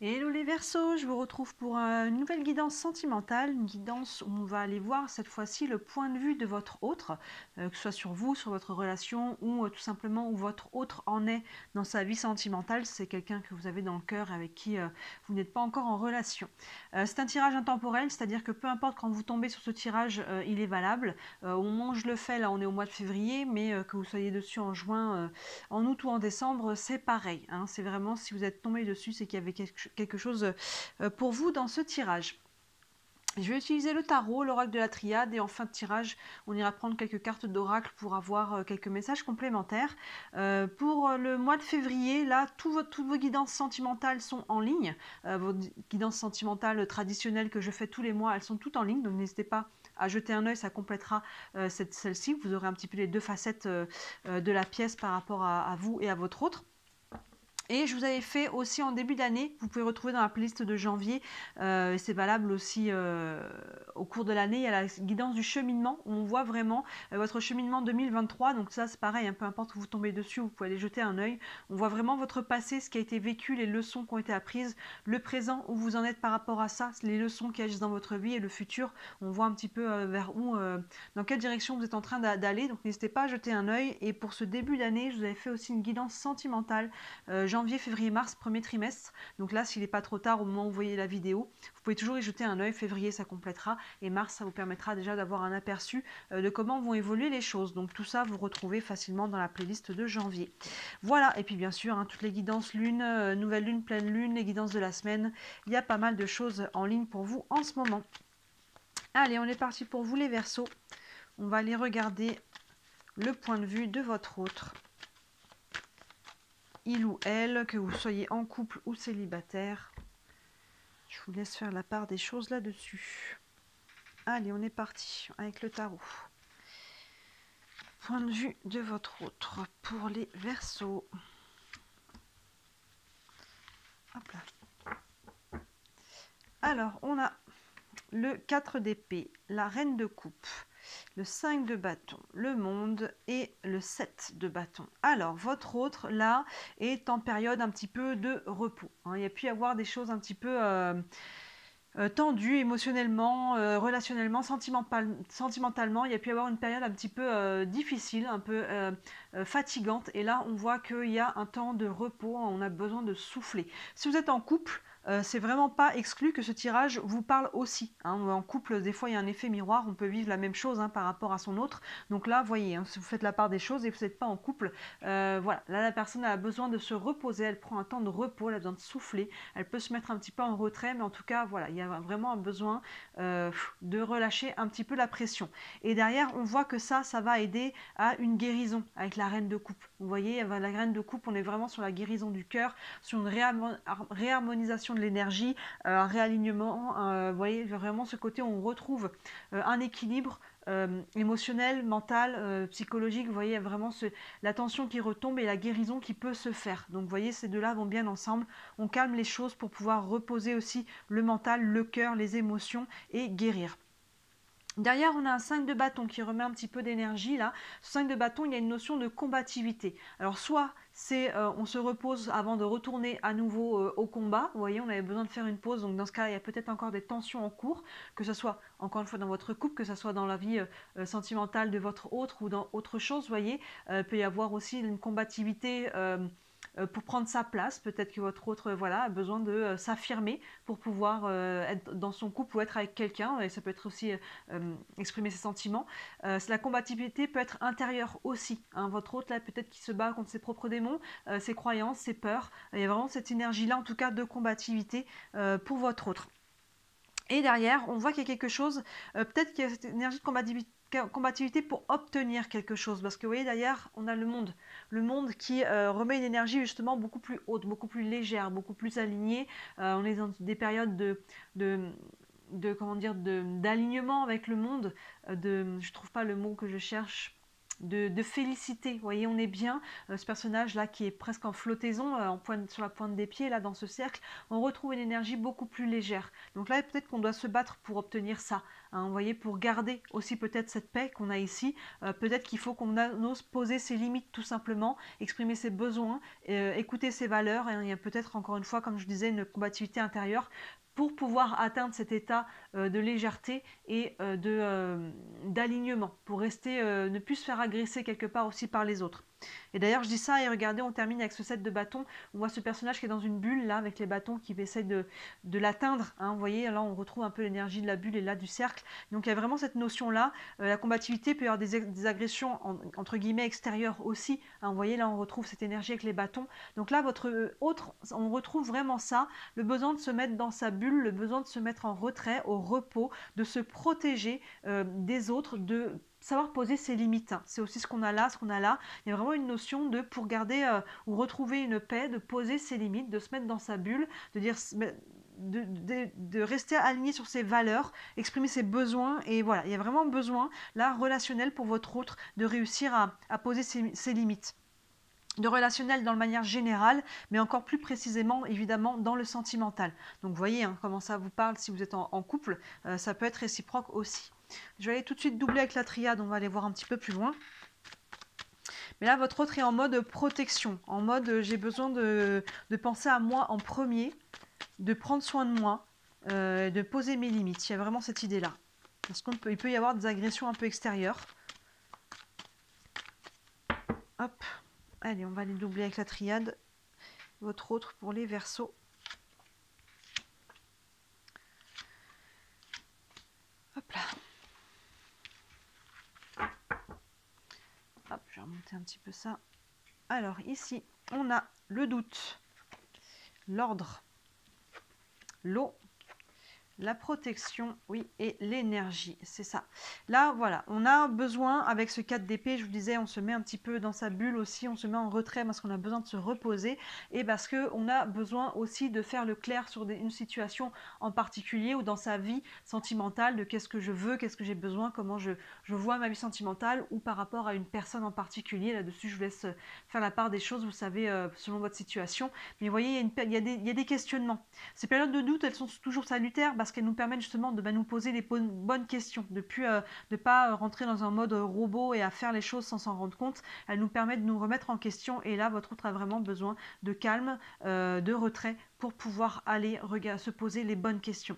Hello les Verseaux, je vous retrouve pour une nouvelle guidance sentimentale, une guidance où on va aller voir cette fois-ci le point de vue de votre autre, que ce soit sur vous, sur votre relation ou tout simplement où votre autre en est dans sa vie sentimentale. C'est quelqu'un que vous avez dans le cœur avec qui vous n'êtes pas encore en relation. C'est un tirage intemporel, c'est-à-dire que peu importe quand vous tombez sur ce tirage, il est valable. Au moment où je le fais, là on est au mois de février, mais que vous soyez dessus en juin, en août ou en décembre, c'est pareil. Hein. C'est vraiment, si vous êtes tombé dessus, c'est qu'il y avait quelque chose pour vous dans ce tirage. Je vais utiliser le tarot, l'oracle de la triade, et en fin de tirage, on ira prendre quelques cartes d'oracle pour avoir quelques messages complémentaires. Pour le mois de février, là, toutes vos guidances sentimentales sont en ligne. Vos guidances sentimentales traditionnelles que je fais tous les mois, elles sont toutes en ligne, donc n'hésitez pas à jeter un œil, ça complétera celle-ci. Vous aurez un petit peu les deux facettes de la pièce par rapport à vous et à votre autre. Et je vous avais fait aussi en début d'année, vous pouvez retrouver dans la playlist de janvier, c'est valable aussi au cours de l'année, il y a la guidance du cheminement, où on voit vraiment votre cheminement 2023, donc ça c'est pareil, hein, peu importe où vous tombez dessus, vous pouvez aller jeter un œil, on voit vraiment votre passé, ce qui a été vécu, les leçons qui ont été apprises, le présent, où vous en êtes par rapport à ça, les leçons qui agissent dans votre vie, et le futur, on voit un petit peu vers où, dans quelle direction vous êtes en train d'aller, donc n'hésitez pas à jeter un œil. Et pour ce début d'année, je vous avais fait aussi une guidance sentimentale, janvier, février, mars, premier trimestre. Donc là, s'il n'est pas trop tard au moment où vous voyez la vidéo, vous pouvez toujours y jeter un œil. Février, ça complétera. Et mars, ça vous permettra déjà d'avoir un aperçu de comment vont évoluer les choses. Donc tout ça, vous retrouvez facilement dans la playlist de janvier. Voilà. Et puis bien sûr, hein, toutes les guidances lune, nouvelle lune, pleine lune, les guidances de la semaine. Il y a pas mal de choses en ligne pour vous en ce moment. Allez, on est parti pour vous les Verseaux. On va aller regarder le point de vue de votre autre. Il ou elle, que vous soyez en couple ou célibataire. Je vous laisse faire la part des choses là-dessus. Allez, on est parti avec le tarot. Point de vue de votre autre pour les Verseaux. Hop là. Alors, on a le 4 d'épée, la reine de coupe, le 5 de bâton, le monde et le 7 de bâton. Alors, votre autre, là, est en période un petit peu de repos. Hein. Il y a pu y avoir des choses un petit peu tendues émotionnellement, relationnellement, sentimentalement. Il y a pu y avoir une période un petit peu difficile, un peu fatigante. Et là, on voit qu'il y a un temps de repos, on a besoin de souffler. Si vous êtes en couple, c'est vraiment pas exclu que ce tirage vous parle aussi. Hein. En couple, des fois, il y a un effet miroir, on peut vivre la même chose, hein, par rapport à son autre. Donc là, voyez, hein, si vous faites la part des choses et que vous n'êtes pas en couple, voilà, là, la personne a besoin de se reposer, elle prend un temps de repos, elle a besoin de souffler, elle peut se mettre un petit peu en retrait, mais en tout cas, voilà, il y a vraiment un besoin de relâcher un petit peu la pression. Et derrière, on voit que ça va aider à une guérison avec la reine de coupe. Vous voyez, la reine de coupe, on est vraiment sur la guérison du cœur, sur une réharmonisation de l'énergie, un réalignement. Vous voyez, vraiment ce côté où on retrouve un équilibre émotionnel, mental, psychologique. Vous voyez, vraiment la tension qui retombe et la guérison qui peut se faire. Donc vous voyez, ces deux-là vont bien ensemble. On calme les choses pour pouvoir reposer aussi le mental, le cœur, les émotions et guérir. Derrière, on a un 5 de bâton qui remet un petit peu d'énergie là. Ce 5 de bâton, il y a une notion de combativité. Alors soit c'est on se repose avant de retourner à nouveau au combat. Vous voyez, on avait besoin de faire une pause. Donc dans ce cas, il y a peut-être encore des tensions en cours, que ce soit encore une fois dans votre couple, que ce soit dans la vie sentimentale de votre autre ou dans autre chose. Vous voyez, il peut y avoir aussi une combativité pour prendre sa place. Peut-être que votre autre voilà, a besoin de s'affirmer pour pouvoir être dans son couple ou être avec quelqu'un. Et ça peut être aussi exprimer ses sentiments. La combativité peut être intérieure aussi. Hein. Votre autre, là, peut-être qu'il se bat contre ses propres démons, ses croyances, ses peurs. Il y a vraiment cette énergie-là, en tout cas, de combativité pour votre autre. Et derrière, on voit qu'il y a quelque chose, peut-être qu'il y a cette énergie de combativité pour obtenir quelque chose. Parce que vous voyez, derrière, on a le monde qui remet une énergie justement beaucoup plus haute, beaucoup plus légère, beaucoup plus alignée. On est dans des périodes comment dire, d'alignement avec le monde. Je trouve pas le mot que je cherche. de félicité. Vous voyez, on est bien. Ce personnage-là qui est presque en flottaison, sur la pointe des pieds, là, dans ce cercle, on retrouve une énergie beaucoup plus légère. Donc là, peut-être qu'on doit se battre pour obtenir ça. Hein, vous voyez, pour garder aussi peut-être cette paix qu'on a ici. Peut-être qu'il faut qu'on ose poser ses limites tout simplement, exprimer ses besoins, écouter ses valeurs. Et il y a peut-être, encore une fois, comme je disais, une combativité intérieure pour pouvoir atteindre cet état de légèreté et d'alignement, pour rester, ne plus se faire agresser quelque part aussi par les autres. Et d'ailleurs, je dis ça et regardez, on termine avec ce set de bâtons. On voit ce personnage qui est dans une bulle, là, avec les bâtons qui essaie de l'atteindre. Hein, vous voyez, là, on retrouve un peu l'énergie de la bulle et là, du cercle. Donc, il y a vraiment cette notion-là. La combativité peut y avoir des agressions, entre guillemets, extérieures aussi. Hein, vous voyez, là, on retrouve cette énergie avec les bâtons. Donc là, on retrouve vraiment ça. Le besoin de se mettre dans sa bulle, le besoin de se mettre en retrait, au repos, de se protéger des autres, de savoir poser ses limites. C'est aussi ce qu'on a là, Il y a vraiment une notion de, pour garder ou retrouver une paix, de poser ses limites, de se mettre dans sa bulle, de dire, de rester aligné sur ses valeurs, exprimer ses besoins. Et voilà, il y a vraiment besoin, là, relationnel pour votre autre, de réussir à poser ses limites. De relationnel dans le manière générale, mais encore plus précisément, évidemment, dans le sentimental. Donc, vous voyez comment ça vous parle si vous êtes en couple, ça peut être réciproque aussi. Je vais aller tout de suite doubler avec la triade, on va aller voir un petit peu plus loin. Mais là, votre autre est en mode protection, en mode j'ai besoin de penser à moi en premier, de prendre soin de moi, de poser mes limites. Il y a vraiment cette idée-là. Parce qu'il peut y avoir des agressions un peu extérieures. Hop. Allez, on va les doubler avec la triade. Votre autre pour les Verseaux. Hop là. Hop, je vais remonter un petit peu ça. Alors, ici, on a le doute, l'ordre, l'eau, la protection, oui, et l'énergie, c'est ça. Là, voilà, on a besoin, avec ce 4 d'épée, je vous disais, on se met un petit peu dans sa bulle aussi, on se met en retrait parce qu'on a besoin de se reposer et parce qu'on a besoin aussi de faire le clair sur une situation en particulier ou dans sa vie sentimentale, de qu'est-ce que je veux, qu'est-ce que j'ai besoin, comment je vois ma vie sentimentale ou par rapport à une personne en particulier. Là-dessus, je vous laisse faire la part des choses, vous savez, selon votre situation. Mais vous voyez, il y a des questionnements. Ces périodes de doute, elles sont toujours salutaires parce qu'elles nous permettent justement de nous poser les bonnes questions, de ne pas rentrer dans un mode robot et à faire les choses sans s'en rendre compte. Elles nous permettent de nous remettre en question et là, votre autre a vraiment besoin de calme, de retrait pour pouvoir aller se poser les bonnes questions.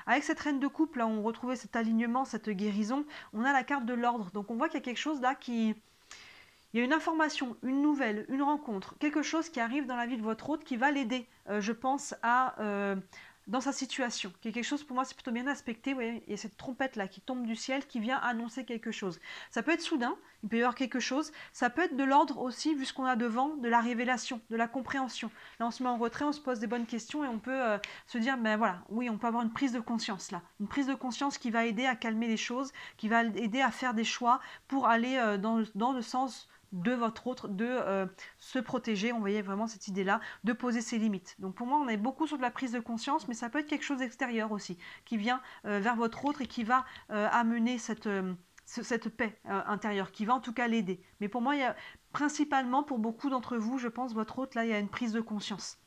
Avec cette reine de coupe, là, on retrouvait cet alignement, cette guérison, on a la carte de l'ordre. Donc on voit qu'il y a quelque chose là qui... Il y a une information, une nouvelle, une rencontre, quelque chose qui arrive dans la vie de votre autre qui va l'aider, je pense, dans sa situation, qui est quelque chose, pour moi, c'est plutôt bien aspecté. Vous voyez, il y a cette trompette-là qui tombe du ciel, qui vient annoncer quelque chose. Ça peut être soudain, il peut y avoir quelque chose. Ça peut être de l'ordre aussi, vu ce qu'on a devant, de la révélation, de la compréhension. Là, on se met en retrait, on se pose des bonnes questions et on peut se dire, ben voilà, oui, on peut avoir une prise de conscience là. Une prise de conscience qui va aider à calmer les choses, qui va aider à faire des choix pour aller dans le sens de votre autre, de se protéger. On voyait vraiment cette idée-là, de poser ses limites. Donc pour moi, on est beaucoup sur de la prise de conscience, mais ça peut être quelque chose d'extérieur aussi, qui vient vers votre autre et qui va amener cette paix intérieure, qui va en tout cas l'aider. Mais pour moi, il y a principalement, pour beaucoup d'entre vous, je pense, votre autre, là, il y a une prise de conscience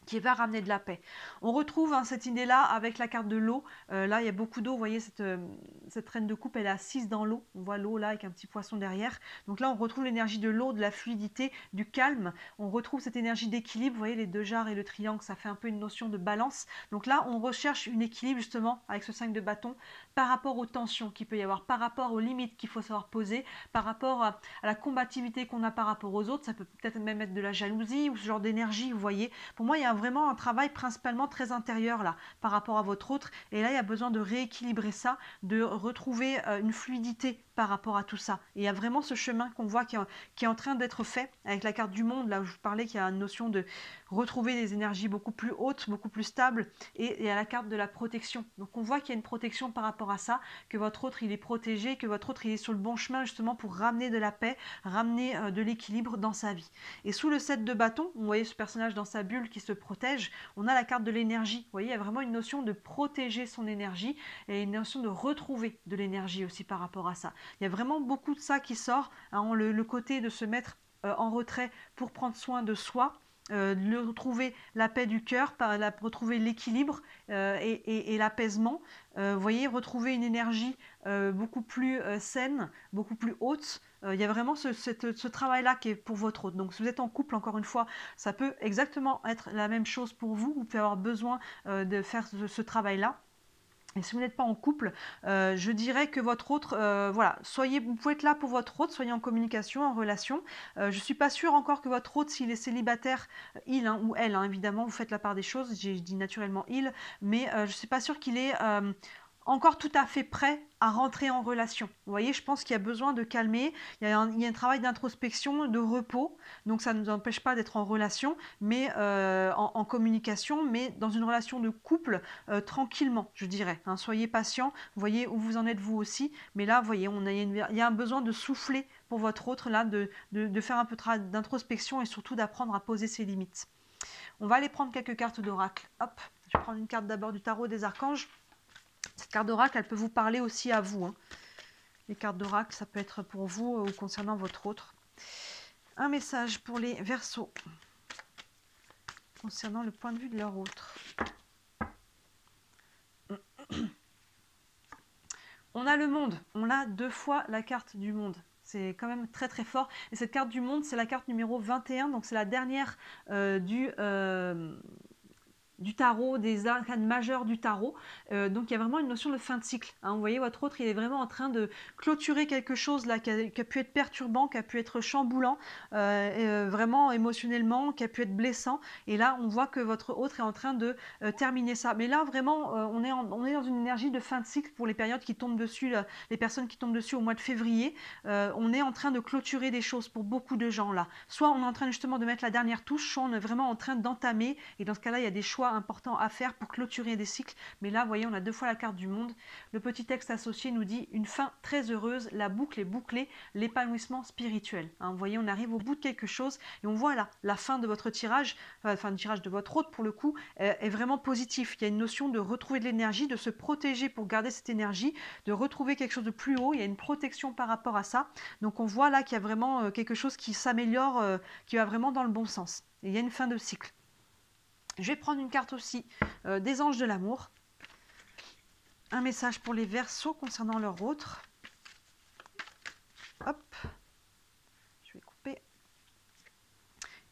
qui va ramener de la paix. On retrouve cette idée-là avec la carte de l'eau. Là, il y a beaucoup d'eau. Vous voyez, cette reine de coupe, elle est assise dans l'eau. On voit l'eau là avec un petit poisson derrière. Donc là, on retrouve l'énergie de l'eau, de la fluidité, du calme. On retrouve cette énergie d'équilibre. Vous voyez, les deux jarres et le triangle, ça fait un peu une notion de balance. Donc là, on recherche une équilibre justement avec ce 5 de bâton par rapport aux tensions qu'il peut y avoir, par rapport aux limites qu'il faut savoir poser, par rapport à la combativité qu'on a par rapport aux autres. Ça peut peut-être même être de la jalousie ou ce genre d'énergie, vous voyez. Pour moi, il y a vraiment un travail principalement très intérieur là par rapport à votre autre et là il y a besoin de rééquilibrer ça, de retrouver une fluidité par rapport à tout ça. Et il y a vraiment ce chemin qu'on voit qui est en train d'être fait avec la carte du monde, là où je vous parlais qu'il y a une notion de retrouver des énergies beaucoup plus hautes, beaucoup plus stables, et il y a la carte de la protection. Donc on voit qu'il y a une protection par rapport à ça, que votre autre il est protégé, que votre autre il est sur le bon chemin justement pour ramener de la paix, ramener de l'équilibre dans sa vie. Et sous le 7 de bâton, vous voyez ce personnage dans sa bulle qui se protège. On a la carte de l'énergie. Vous voyez, il y a vraiment une notion de protéger son énergie et une notion de retrouver de l'énergie aussi par rapport à ça. Il y a vraiment beaucoup de ça qui sort, hein, le côté de se mettre en retrait pour prendre soin de soi, de retrouver la paix du cœur, retrouver l'équilibre et l'apaisement. Vous voyez, retrouver une énergie beaucoup plus saine, beaucoup plus haute. Il y a vraiment ce travail-là qui est pour votre hôte. Donc si vous êtes en couple, encore une fois, ça peut exactement être la même chose pour vous. Vous pouvez avoir besoin de faire ce travail-là. Et si vous n'êtes pas en couple, je dirais que votre autre, voilà, vous pouvez être là pour votre autre, soyez en communication, en relation. Je ne suis pas sûre encore que votre autre, s'il est célibataire, il hein, ou elle, hein, évidemment, vous faites la part des choses, j'ai dit naturellement il, mais je ne suis pas sûre qu'il est encore tout à fait prêt à rentrer en relation. Vous voyez, je pense qu'il y a besoin de calmer, il y a un travail d'introspection, de repos, donc ça ne nous empêche pas d'être en relation, mais en communication, mais dans une relation de couple, tranquillement, je dirais. Hein. Soyez patient, voyez où vous en êtes vous aussi, mais là, vous voyez, il y a un besoin de souffler pour votre autre, là, de faire un peu d'introspection et surtout d'apprendre à poser ses limites. On va aller prendre quelques cartes d'oracle. Hop, je vais prendre une carte d'abord du tarot des archanges. Cette carte d'oracle, elle peut vous parler aussi à vous. Hein. Les cartes d'oracle, ça peut être pour vous ou concernant votre autre. Un message pour les Verseaux concernant le point de vue de leur autre. On a le monde. On a 2 fois la carte du monde. C'est quand même très très fort. Et cette carte du monde, c'est la carte numéro 21. Donc c'est la dernière du tarot, des arcanes majeures du tarot. Donc il y a vraiment une notion de fin de cycle. Hein. Vous voyez, votre autre, il est vraiment en train de clôturer quelque chose là qui a pu être perturbant, qui a pu être chamboulant, vraiment émotionnellement, qui a pu être blessant. Et là, on voit que votre autre est en train de terminer ça. Mais là, vraiment, on est dans une énergie de fin de cycle pour les périodes qui tombent dessus, les personnes qui tombent dessus au mois de février. On est en train de clôturer des choses pour beaucoup de gens là. Soit on est en train justement de mettre la dernière touche, soit on est vraiment en train d'entamer. Et dans ce cas-là, il y a des choix important à faire pour clôturer des cycles. Mais là, vous voyez, on a 2 fois la carte du monde. Le petit texte associé nous dit une fin très heureuse, la boucle est bouclée, l'épanouissement spirituel. Hein, vous voyez, on arrive au bout de quelque chose et on voit là, la fin de votre tirage, enfin le tirage de votre hôte pour le coup, est vraiment positif. Il y a une notion de retrouver de l'énergie, de se protéger pour garder cette énergie, de retrouver quelque chose de plus haut. Il y a une protection par rapport à ça. Donc on voit là qu'il y a vraiment quelque chose qui s'améliore, qui va vraiment dans le bon sens. Et il y a une fin de cycle. Je vais prendre une carte aussi des anges de l'amour. Un message pour les Verseaux concernant leur autre. Hop. Je vais couper.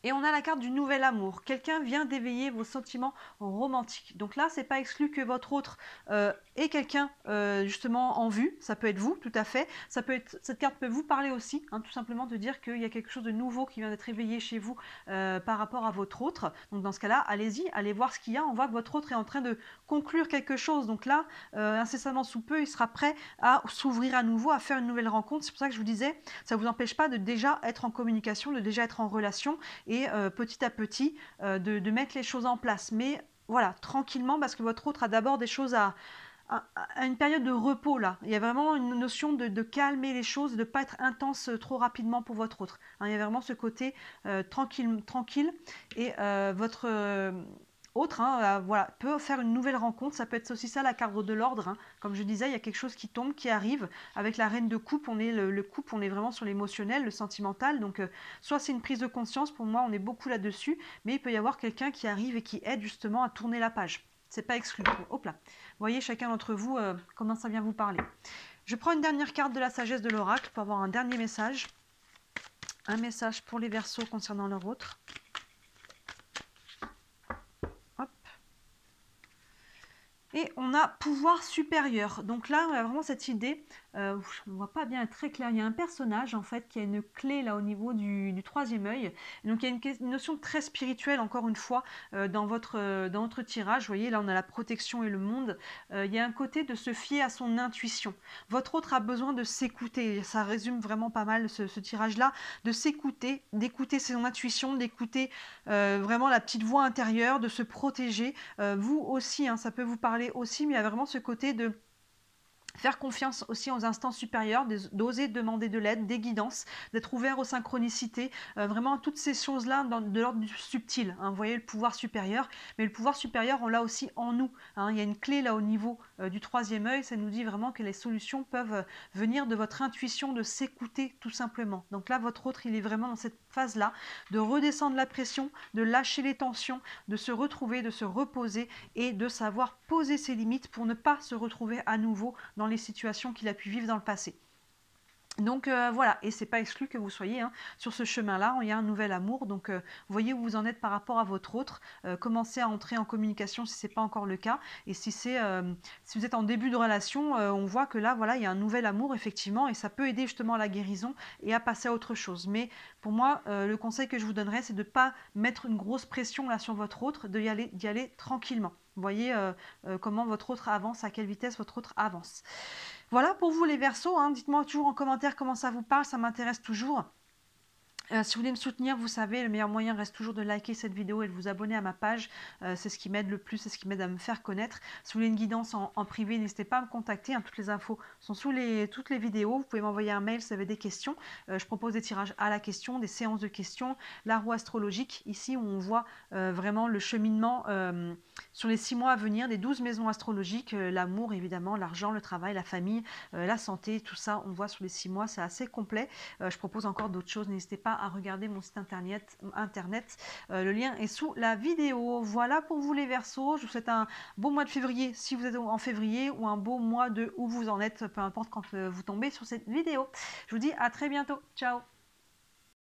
Et on a la carte du nouvel amour. Quelqu'un vient d'éveiller vos sentiments romantiques. Donc là, c'est pas exclu que votre autre ait quelqu'un justement en vue. Ça peut être vous, tout à fait. Cette carte peut vous parler aussi, hein, tout simplement de dire qu'il y a quelque chose de nouveau qui vient d'être éveillé chez vous par rapport à votre autre. Donc dans ce cas-là, allez-y, allez voir ce qu'il y a. On voit que votre autre est en train de conclure quelque chose. Donc là, incessamment sous peu, il sera prêt à s'ouvrir à nouveau, à faire une nouvelle rencontre. C'est pour ça que je vous disais, ça ne vous empêche pas de déjà être en communication, de déjà être en relation et petit à petit de mettre les choses en place. Mais voilà, tranquillement, parce que votre autre a d'abord des choses à une période de repos là. Il y a vraiment une notion de calmer les choses, de ne pas être intense trop rapidement pour votre autre. Hein, il y a vraiment ce côté tranquille et votre autre, hein, voilà, peut faire une nouvelle rencontre. Ça peut être aussi ça la carte de l'ordre. Hein. Comme je disais, il y a quelque chose qui tombe, qui arrive. Avec la reine de coupe, on est le couple, on est vraiment sur l'émotionnel, le sentimental. Donc, soit c'est une prise de conscience, pour moi, on est beaucoup là-dessus. Mais il peut y avoir quelqu'un qui arrive et qui aide justement à tourner la page. C'est pas exclu. Hop là. Vous voyez chacun d'entre vous comment ça vient vous parler. Je prends une dernière carte de la sagesse de l'oracle pour avoir un dernier message. Un message pour les Verseaux concernant leur autre. Et on a pouvoir supérieur. Donc là, on a vraiment cette idée, je ne vois pas bien très clair, il y a un personnage en fait qui a une clé là au niveau du 3e œil. Et donc il y a une notion très spirituelle encore une fois dans votre tirage. Vous voyez, là on a la protection et le monde. Il y a un côté de se fier à son intuition. Votre autre a besoin de s'écouter. Ça résume vraiment pas mal ce tirage-là. De s'écouter, d'écouter son intuition, d'écouter vraiment la petite voix intérieure, de se protéger. Vous aussi, hein, ça peut vous parler aussi, mais il y a vraiment ce côté de Faire confiance aussi aux instances supérieures, d'oser demander de l'aide, des guidances, d'être ouvert aux synchronicités, vraiment toutes ces choses-là de l'ordre du subtil. Hein. Vous voyez le pouvoir supérieur, mais le pouvoir supérieur, on l'a aussi en nous. Hein. Il y a une clé là au niveau du troisième œil, ça nous dit vraiment que les solutions peuvent venir de votre intuition, de s'écouter tout simplement. Donc là, votre autre, il est vraiment dans cette phase-là, de redescendre la pression, de lâcher les tensions, de se retrouver, de se reposer et de savoir poser ses limites pour ne pas se retrouver à nouveau dans les situations qu'il a pu vivre dans le passé. Donc voilà, et c'est pas exclu que vous soyez sur ce chemin-là, il y a un nouvel amour, donc voyez où vous en êtes par rapport à votre autre, commencez à entrer en communication si ce n'est pas encore le cas, et si vous êtes en début de relation, on voit que là, voilà, il y a un nouvel amour, effectivement, et ça peut aider justement à la guérison et à passer à autre chose. Mais pour moi, le conseil que je vous donnerais, c'est de ne pas mettre une grosse pression là sur votre autre, d'y aller tranquillement. Vous voyez comment votre autre avance, à quelle vitesse votre autre avance. Voilà pour vous les Verseaux, hein. Dites-moi toujours en commentaire comment ça vous parle, ça m'intéresse toujours. Si vous voulez me soutenir, vous savez, le meilleur moyen reste toujours de liker cette vidéo et de vous abonner à ma page. C'est ce qui m'aide le plus, c'est ce qui m'aide à me faire connaître. Si vous voulez une guidance en privé, n'hésitez pas à me contacter. Hein, toutes les infos sont sous toutes les vidéos. Vous pouvez m'envoyer un mail si vous avez des questions. Je propose des tirages à la question, des séances de questions, la roue astrologique, ici où on voit vraiment le cheminement sur les 6 mois à venir, des 12 maisons astrologiques, l'amour évidemment, l'argent, le travail, la famille, la santé, tout ça, on voit sur les 6 mois, c'est assez complet. Je propose encore d'autres choses, n'hésitez pas à regarder mon site internet. Le lien est sous la vidéo. Voilà pour vous les Verseaux. Je vous souhaite un beau mois de février si vous êtes en février ou un beau mois de où vous en êtes, peu importe quand vous tombez sur cette vidéo. Je vous dis à très bientôt. Ciao.